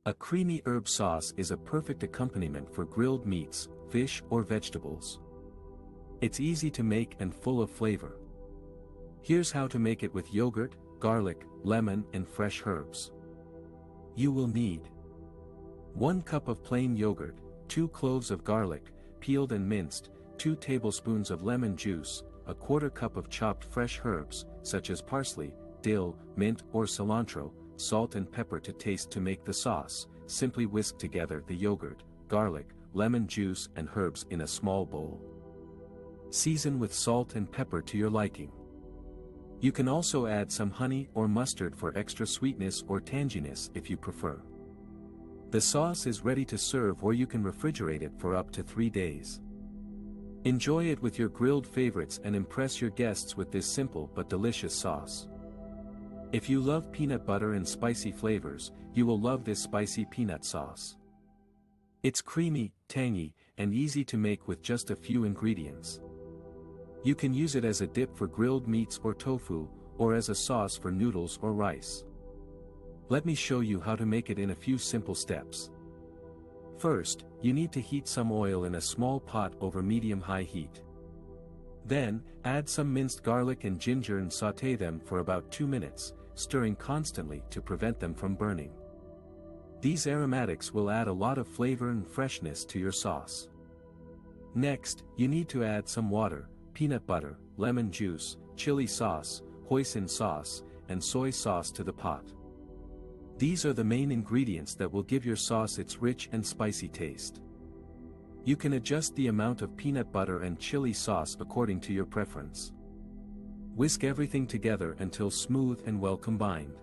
A creamy herb sauce is a perfect accompaniment for grilled meats, fish or vegetables. It's easy to make and full of flavor. Here's how to make it with yogurt, garlic, lemon and fresh herbs. You will need 1 cup of plain yogurt, 2 cloves of garlic, peeled and minced, 2 tablespoons of lemon juice, 1/4 cup of chopped fresh herbs, such as parsley, dill, mint or cilantro, salt and pepper to taste. To make the sauce, simply whisk together the yogurt, garlic, lemon juice and herbs in a small bowl. Season with salt and pepper to your liking. You can also add some honey or mustard for extra sweetness or tanginess if you prefer. The sauce is ready to serve, or you can refrigerate it for up to 3 days. Enjoy it with your grilled favorites and impress your guests with this simple but delicious sauce. If you love peanut butter and spicy flavors, you will love this spicy peanut sauce. It's creamy, tangy, and easy to make with just a few ingredients. You can use it as a dip for grilled meats or tofu, or as a sauce for noodles or rice. Let me show you how to make it in a few simple steps. First, you need to heat some oil in a small pot over medium-high heat. Then, add some minced garlic and ginger and sauté them for about 2 minutes, stirring constantly to prevent them from burning. These aromatics will add a lot of flavor and freshness to your sauce. Next, you need to add some water, peanut butter, lemon juice, chili sauce, hoisin sauce, and soy sauce to the pot. These are the main ingredients that will give your sauce its rich and spicy taste. You can adjust the amount of peanut butter and chili sauce according to your preference. Whisk everything together until smooth and well combined.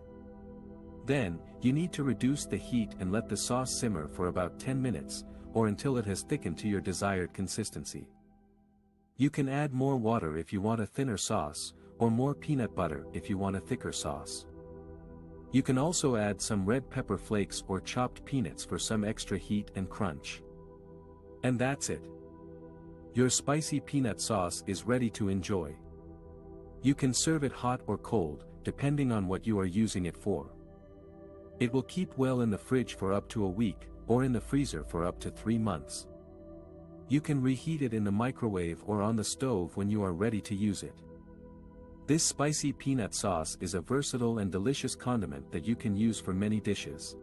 Then, you need to reduce the heat and let the sauce simmer for about 10 minutes, or until it has thickened to your desired consistency. You can add more water if you want a thinner sauce, or more peanut butter if you want a thicker sauce. You can also add some red pepper flakes or chopped peanuts for some extra heat and crunch. And that's it. Your spicy peanut sauce is ready to enjoy. You can serve it hot or cold, depending on what you are using it for. It will keep well in the fridge for up to a week, or in the freezer for up to 3 months. You can reheat it in the microwave or on the stove when you are ready to use it. This spicy peanut sauce is a versatile and delicious condiment that you can use for many dishes.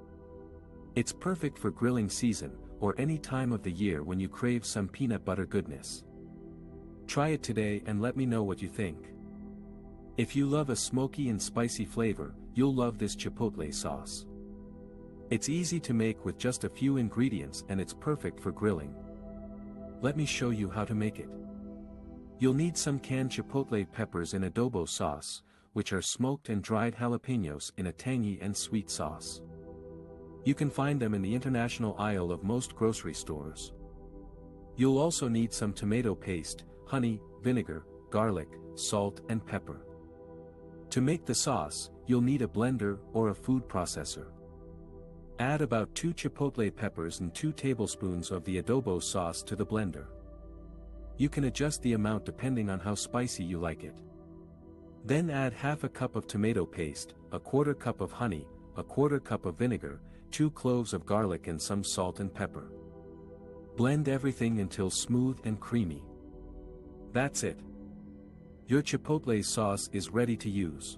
It's perfect for grilling season, or any time of the year when you crave some peanut butter goodness. Try it today and let me know what you think. If you love a smoky and spicy flavor, you'll love this chipotle sauce. It's easy to make with just a few ingredients and it's perfect for grilling. Let me show you how to make it. You'll need some canned chipotle peppers in adobo sauce, which are smoked and dried jalapenos in a tangy and sweet sauce. You can find them in the international aisle of most grocery stores. You'll also need some tomato paste, honey, vinegar, garlic, salt and pepper. To make the sauce, you'll need a blender or a food processor. Add about 2 chipotle peppers and 2 tablespoons of the adobo sauce to the blender. You can adjust the amount depending on how spicy you like it. Then add half a cup of tomato paste, 1/4 cup of honey, 1/4 cup of vinegar, 2 cloves of garlic and some salt and pepper. Blend everything until smooth and creamy. That's it. Your chipotle sauce is ready to use.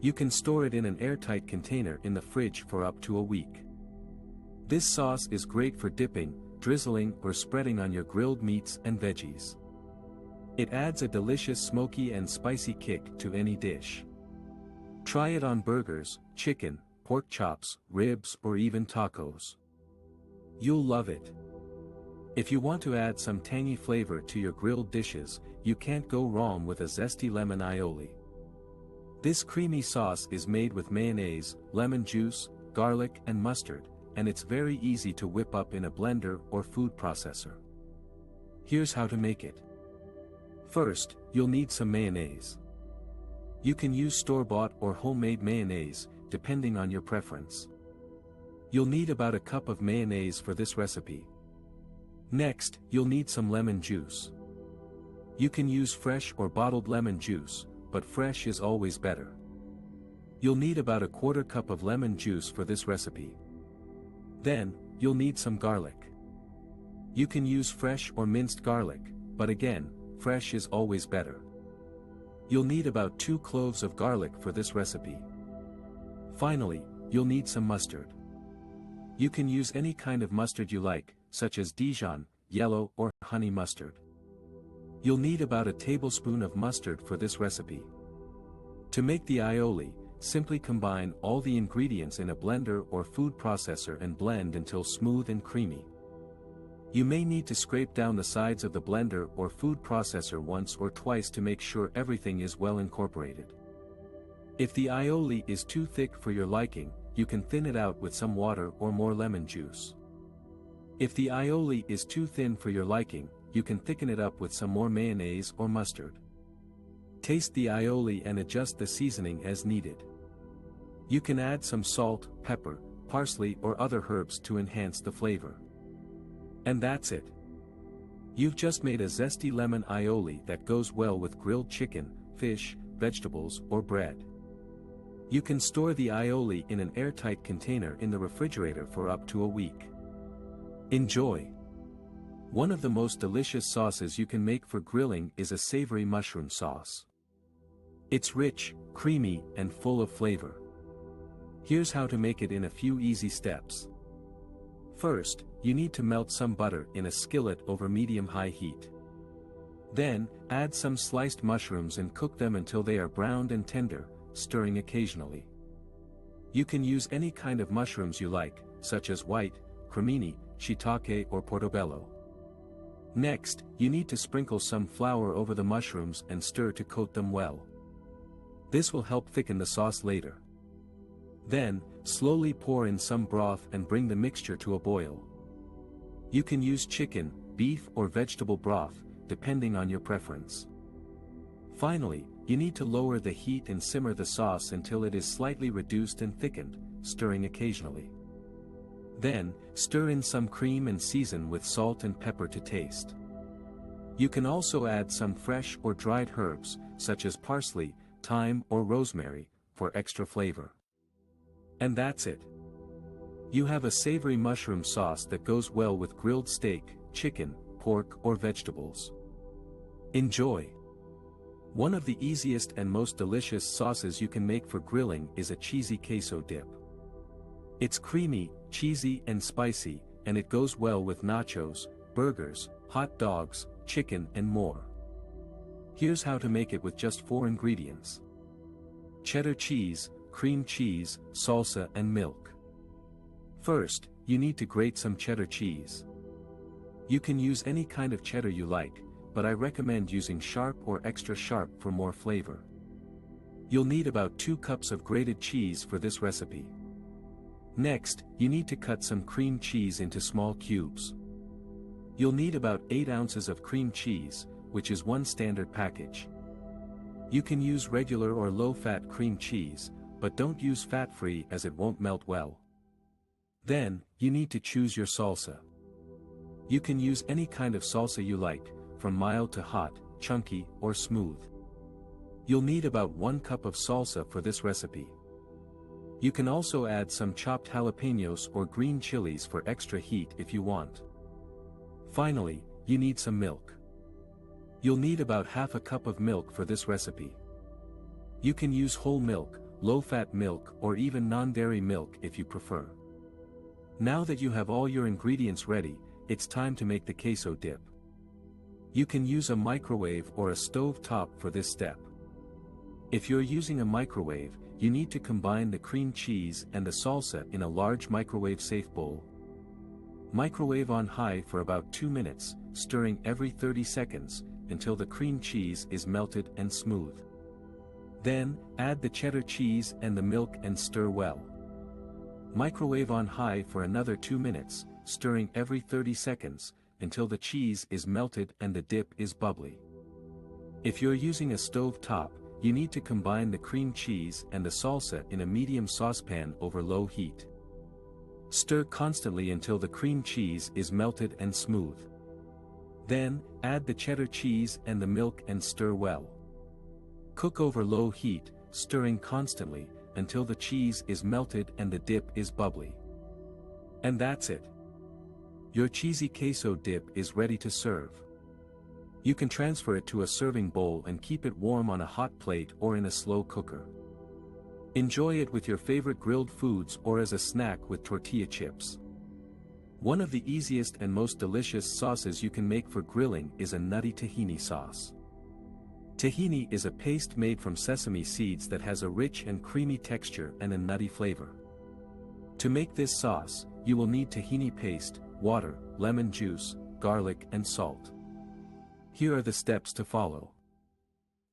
You can store it in an airtight container in the fridge for up to a week. This sauce is great for dipping, drizzling or spreading on your grilled meats and veggies. It adds a delicious smoky and spicy kick to any dish. Try it on burgers, chicken, pork chops, ribs or even tacos. You'll love it. If you want to add some tangy flavor to your grilled dishes, you can't go wrong with a zesty lemon aioli. This creamy sauce is made with mayonnaise, lemon juice, garlic and mustard, and it's very easy to whip up in a blender or food processor. Here's how to make it. First, you'll need some mayonnaise. You can use store-bought or homemade mayonnaise, depending on your preference. You'll need about a cup of mayonnaise for this recipe. Next, you'll need some lemon juice. You can use fresh or bottled lemon juice, but fresh is always better. You'll need about a 1/4 cup of lemon juice for this recipe. Then, you'll need some garlic. You can use fresh or minced garlic, but again, fresh is always better. You'll need about 2 cloves of garlic for this recipe. Finally, you'll need some mustard. You can use any kind of mustard you like, such as Dijon, yellow or honey mustard. You'll need about a tablespoon of mustard for this recipe. To make the aioli, simply combine all the ingredients in a blender or food processor and blend until smooth and creamy. You may need to scrape down the sides of the blender or food processor once or twice to make sure everything is well incorporated. If the aioli is too thick for your liking, you can thin it out with some water or more lemon juice. If the aioli is too thin for your liking, you can thicken it up with some more mayonnaise or mustard. Taste the aioli and adjust the seasoning as needed. You can add some salt, pepper, parsley or other herbs to enhance the flavor. And that's it. You've just made a zesty lemon aioli that goes well with grilled chicken, fish, vegetables or bread. You can store the aioli in an airtight container in the refrigerator for up to a week. Enjoy! One of the most delicious sauces you can make for grilling is a savory mushroom sauce. It's rich, creamy, and full of flavor. Here's how to make it in a few easy steps. First, you need to melt some butter in a skillet over medium-high heat. Then, add some sliced mushrooms and cook them until they are browned and tender, stirring occasionally. You can use any kind of mushrooms you like, such as white, cremini, shiitake or portobello. Next, you need to sprinkle some flour over the mushrooms and stir to coat them well. This will help thicken the sauce later. Then, slowly pour in some broth and bring the mixture to a boil. You can use chicken, beef or vegetable broth, depending on your preference. Finally, you need to lower the heat and simmer the sauce until it is slightly reduced and thickened, stirring occasionally. Then, stir in some cream and season with salt and pepper to taste. You can also add some fresh or dried herbs, such as parsley, thyme or rosemary, for extra flavor. And that's it. You have a savory mushroom sauce that goes well with grilled steak, chicken, pork or vegetables. Enjoy! One of the easiest and most delicious sauces you can make for grilling is a cheesy queso dip. It's creamy, cheesy and spicy, and it goes well with nachos, burgers, hot dogs, chicken and more. Here's how to make it with just 4 ingredients. Cheddar cheese, cream cheese, salsa and milk. First, you need to grate some cheddar cheese. You can use any kind of cheddar you like, but I recommend using sharp or extra sharp for more flavor. You'll need about 2 cups of grated cheese for this recipe. Next, you need to cut some cream cheese into small cubes. You'll need about 8 ounces of cream cheese, which is 1 standard package. You can use regular or low-fat cream cheese, but don't use fat-free as it won't melt well. Then, you need to choose your salsa. You can use any kind of salsa you like, from mild to hot, chunky, or smooth. You'll need about 1 cup of salsa for this recipe. You can also add some chopped jalapenos or green chilies for extra heat if you want. Finally, you need some milk. You'll need about half a cup of milk for this recipe. You can use whole milk, low-fat milk or even non-dairy milk if you prefer. Now that you have all your ingredients ready, it's time to make the queso dip. You can use a microwave or a stove top for this step. If you're using a microwave, you need to combine the cream cheese and the salsa in a large microwave-safe bowl. Microwave on high for about 2 minutes, stirring every 30 seconds, until the cream cheese is melted and smooth. Then, add the cheddar cheese and the milk and stir well. Microwave on high for another 2 minutes, stirring every 30 seconds, until the cheese is melted and the dip is bubbly. If you're using a stove top, you need to combine the cream cheese and the salsa in a medium saucepan over low heat. Stir constantly until the cream cheese is melted and smooth. Then, add the cheddar cheese and the milk and stir well. Cook over low heat, stirring constantly, until the cheese is melted and the dip is bubbly. And that's it. Your cheesy queso dip is ready to serve. You can transfer it to a serving bowl and keep it warm on a hot plate or in a slow cooker. Enjoy it with your favorite grilled foods or as a snack with tortilla chips. One of the easiest and most delicious sauces you can make for grilling is a nutty tahini sauce. Tahini is a paste made from sesame seeds that has a rich and creamy texture and a nutty flavor. To make this sauce, you will need tahini paste, water, lemon juice, garlic and salt. Here are the steps to follow.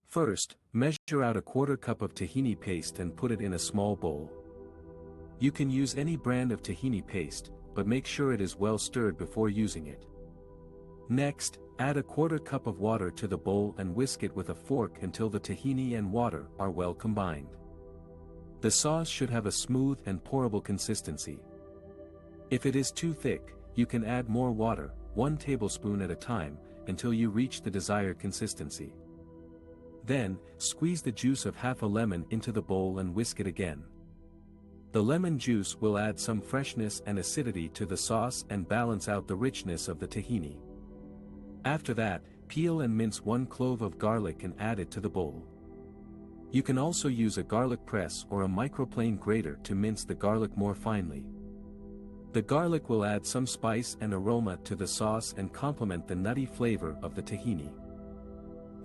First, measure out a quarter cup of tahini paste and put it in a small bowl. You can use any brand of tahini paste, but make sure it is well stirred before using it. Next, add a quarter cup of water to the bowl and whisk it with a fork until the tahini and water are well combined. The sauce should have a smooth and pourable consistency. If it is too thick, you can add more water, 1 tablespoon at a time, until you reach the desired consistency. Then, squeeze the juice of half a lemon into the bowl and whisk it again. The lemon juice will add some freshness and acidity to the sauce and balance out the richness of the tahini. After that, peel and mince 1 clove of garlic and add it to the bowl. You can also use a garlic press or a microplane grater to mince the garlic more finely. The garlic will add some spice and aroma to the sauce and complement the nutty flavor of the tahini.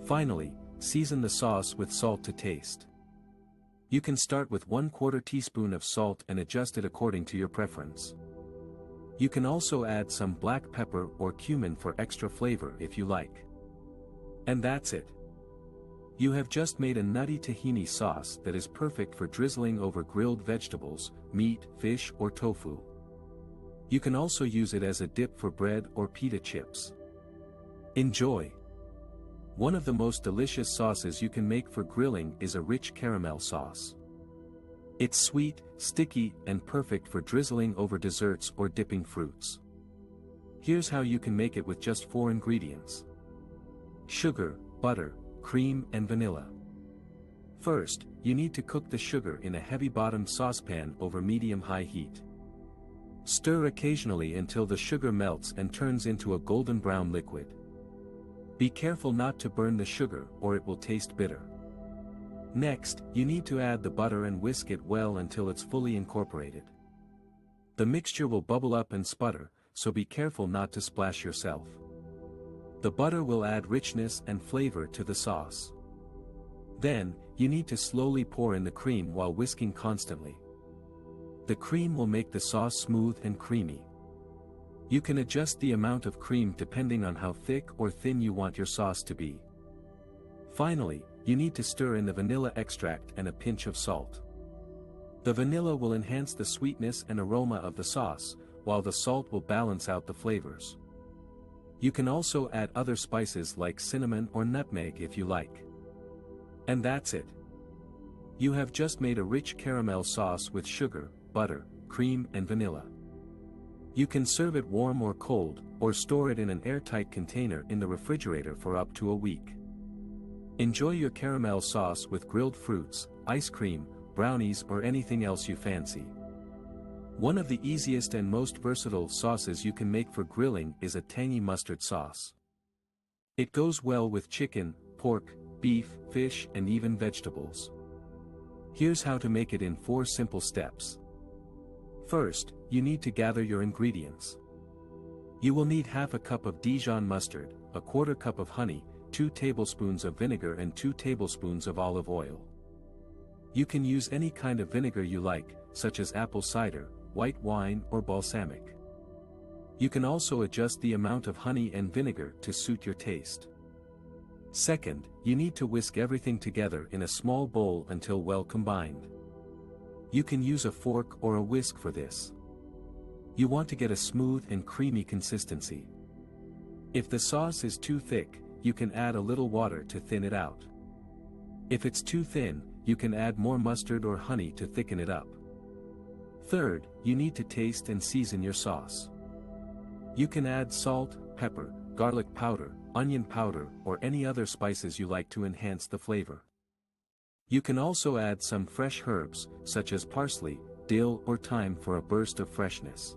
Finally, season the sauce with salt to taste. You can start with 1/4 teaspoon of salt and adjust it according to your preference. You can also add some black pepper or cumin for extra flavor if you like. And that's it. You have just made a nutty tahini sauce that is perfect for drizzling over grilled vegetables, meat, fish or tofu. You can also use it as a dip for bread or pita chips. Enjoy! One of the most delicious sauces you can make for grilling is a rich caramel sauce. It's sweet, sticky, and perfect for drizzling over desserts or dipping fruits. Here's how you can make it with just 4 ingredients: sugar, butter, cream, and vanilla. First, you need to cook the sugar in a heavy-bottomed saucepan over medium-high heat. Stir occasionally until the sugar melts and turns into a golden brown liquid. Be careful not to burn the sugar or it will taste bitter. Next, you need to add the butter and whisk it well until it's fully incorporated. The mixture will bubble up and sputter, so be careful not to splash yourself. The butter will add richness and flavor to the sauce. Then, you need to slowly pour in the cream while whisking constantly. The cream will make the sauce smooth and creamy. You can adjust the amount of cream depending on how thick or thin you want your sauce to be. Finally, you need to stir in the vanilla extract and a pinch of salt. The vanilla will enhance the sweetness and aroma of the sauce, while the salt will balance out the flavors. You can also add other spices like cinnamon or nutmeg if you like. And that's it. You have just made a rich caramel sauce with sugar, butter, cream and vanilla. You can serve it warm or cold, or store it in an airtight container in the refrigerator for up to a week. Enjoy your caramel sauce with grilled fruits, ice cream, brownies or anything else you fancy. One of the easiest and most versatile sauces you can make for grilling is a tangy mustard sauce. It goes well with chicken, pork, beef, fish and even vegetables. Here's how to make it in 4 simple steps. First, you need to gather your ingredients. You will need half a cup of Dijon mustard, a quarter cup of honey, 2 tablespoons of vinegar and 2 tablespoons of olive oil. You can use any kind of vinegar you like, such as apple cider, white wine or balsamic. You can also adjust the amount of honey and vinegar to suit your taste. Second, you need to whisk everything together in a small bowl until well combined. You can use a fork or a whisk for this. You want to get a smooth and creamy consistency. If the sauce is too thick, you can add a little water to thin it out. If it's too thin, you can add more mustard or honey to thicken it up. Third, you need to taste and season your sauce. You can add salt, pepper, garlic powder, onion powder or any other spices you like to enhance the flavor. You can also add some fresh herbs, such as parsley, dill or thyme for a burst of freshness.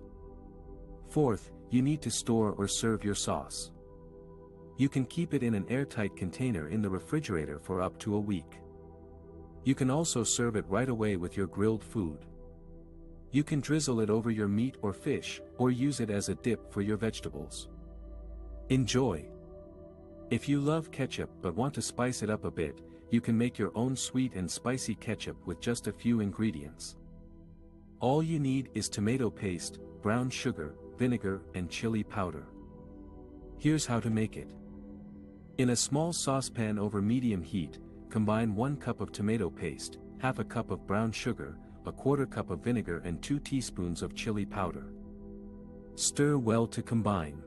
Fourth, you need to store or serve your sauce. You can keep it in an airtight container in the refrigerator for up to a week. You can also serve it right away with your grilled food. You can drizzle it over your meat or fish, or use it as a dip for your vegetables. Enjoy! If you love ketchup but want to spice it up a bit, you can make your own sweet and spicy ketchup with just a few ingredients. All you need is tomato paste, brown sugar, vinegar, and chili powder. Here's how to make it. In a small saucepan over medium heat, combine 1 cup of tomato paste, half a cup of brown sugar, a quarter cup of vinegar and 2 teaspoons of chili powder. Stir well to combine.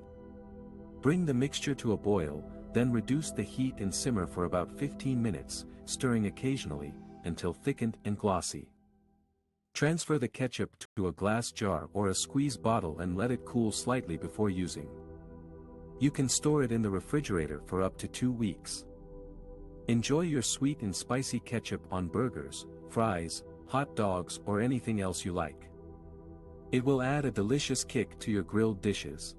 Bring the mixture to a boil, then reduce the heat and simmer for about 15 minutes, stirring occasionally, until thickened and glossy. Transfer the ketchup to a glass jar or a squeeze bottle and let it cool slightly before using. You can store it in the refrigerator for up to 2 weeks. Enjoy your sweet and spicy ketchup on burgers, fries, hot dogs or anything else you like. It will add a delicious kick to your grilled dishes.